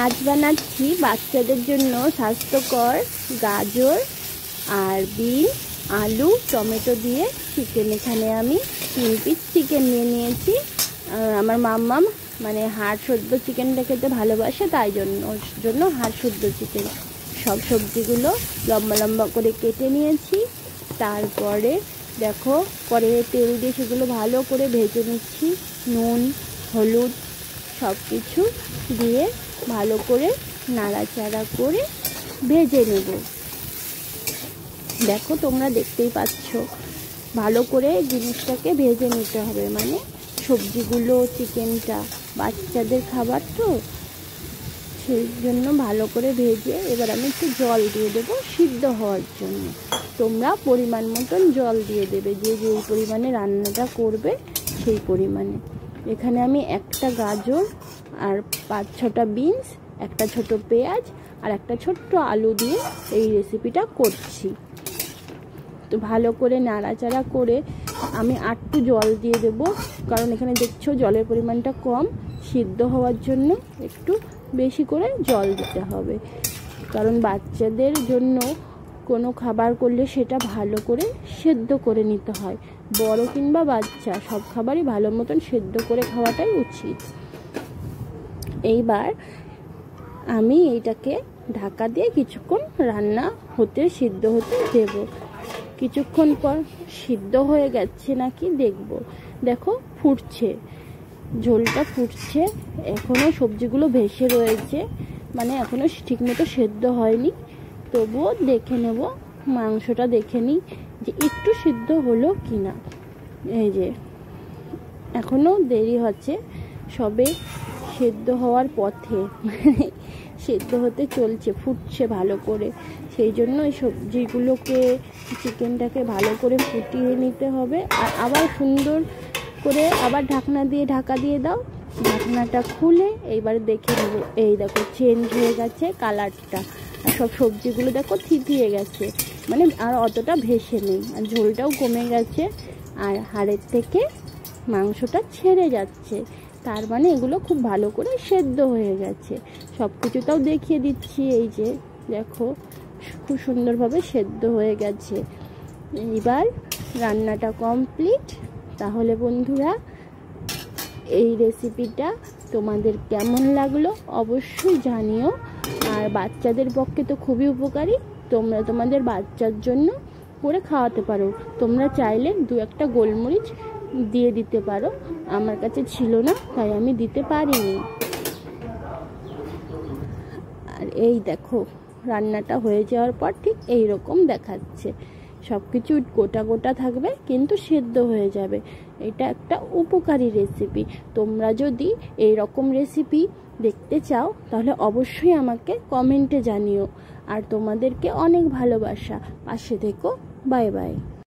আজ বানাচ্ছি বাচ্চাদের জন্য স্বাস্থ্যকর গাজর আর বিন, আলু, টমেটো দিয়ে চিকেন। এখানে আমি 3 পিস চিকেন নিয়ে নিয়েছি। আমার মাম্মাম মানে হাড় শুদ্ধ চিকেনটা খেতে ভালোবাসে, তাই জন্য হাড় শুদ্ধ চিকেন। সব সবজিগুলো লম্বা লম্বা করে কেটে নিয়েছি। তারপরে দেখো কড়াইয়ে তেল দিয়ে সেগুলো ভালো করে ভেজে নিচ্ছি। নুন, হলুদ সব কিছু দিয়ে ভালো করে নাড়াচাড়া করে ভেজে নেব। দেখো তোমরা দেখতেই পাচ্ছ, ভালো করে জিনিসটাকে ভেজে নিতে হবে, মানে সবজিগুলো, চিকেনটা বাচ্চাদের খাবার তো, সেই জন্য ভালো করে ভেজে এবার আমি একটু জল দিয়ে দেবো সিদ্ধ হওয়ার জন্য। তোমরা পরিমাণ মতন জল দিয়ে দেবে, যে যেই পরিমাণে রান্নাটা করবে সেই পরিমাণে। এখানে আমি একটা গাজর আর 5-6টা বিনস, একটা ছোট পেঁয়াজ আর একটা ছোট্ট আলু দিয়ে এই রেসিপিটা করছি। তো ভালো করে নাড়াচাড়া করে আমি একটু জল দিয়ে দেব, কারণ এখানে দেখছো জলের পরিমাণটা কম। সিদ্ধ হওয়ার জন্য একটু বেশি করে জল দিতে হবে, কারণ বাচ্চাদের জন্য কোনো খাবার করলে সেটা ভালো করে সেদ্ধ করে নিতে হয়। বড় কিংবা বাচ্চা সব খাবারই ভালো মতন সেদ্ধ করে খাওয়াটাই উচিত। এইবার আমি এইটাকে ঢাকা দিয়ে কিছুক্ষণ রান্না হতে, সিদ্ধ হতে দেব। কিছুক্ষণ পর সিদ্ধ হয়ে গেছে নাকি দেখব। দেখো ফুটছে, ঝোলটা ফুটছে, এখনও সবজিগুলো ভেসে রয়েছে, মানে এখনও ঠিকমতো সেদ্ধ হয়নি। তবুও দেখে নেব, মাংসটা দেখে নিই যে একটু সিদ্ধ হলো কি না। এই যে এখনও দেরি হচ্ছে, সবে সেদ্ধ হওয়ার পথে, মানে সেদ্ধ হতে চলছে, ফুটছে ভালো করে। সেই জন্য এই সবজিগুলোকে, চিকেনটাকে ভালো করে ফুটিয়ে নিতে হবে। আর আবার সুন্দর করে আবার ঢাকনা দিয়ে ঢাকা দিয়ে দাও। ঢাকনাটা খুলে এইবার দেখে নেব, এই দেখো চেঞ্জ হয়ে গেছে কালারটা, আর সব সবজিগুলো দেখো থিতিয়ে গেছে, মানে আর অতটা ভেসে নেই, আর ঝোলটাও কমে গেছে, আর হাড়ের থেকে মাংসটা ছেড়ে যাচ্ছে। তার মানে এগুলো খুব ভালো করে সেদ্ধ হয়ে গেছে। সব কিছুটাও দেখিয়ে দিচ্ছি, এই যে দেখো খুব সুন্দরভাবে সেদ্ধ হয়ে গেছে। এবার রান্নাটা কমপ্লিট। তাহলে বন্ধুরা, এই রেসিপিটা তোমাদের কেমন লাগলো অবশ্যই জানিও। আর বাচ্চাদের পক্ষে তো খুবই উপকারী, তোমরা তোমাদের বাচ্চার জন্য করে খাওয়াতে পারো। তোমরা চাইলে 2-1টা গোলমরিচ দিয়ে দিতে পারো, আমার কাছে ছিল না তাই আমি দিতে পারিনি। আর এই দেখো রান্নাটা হয়ে যাওয়ার পর ঠিক এই রকম দেখাচ্ছে, সব কিছু গোটা গোটা থাকবে কিন্তু সেদ্ধ হয়ে যাবে। এটা একটা উপকারী রেসিপি। তোমরা যদি এই রকম রেসিপি দেখতে চাও তাহলে অবশ্যই আমাকে কমেন্টে জানিও। আর তোমাদেরকে অনেক ভালোবাসা, পাশে থেকো। Bye bye.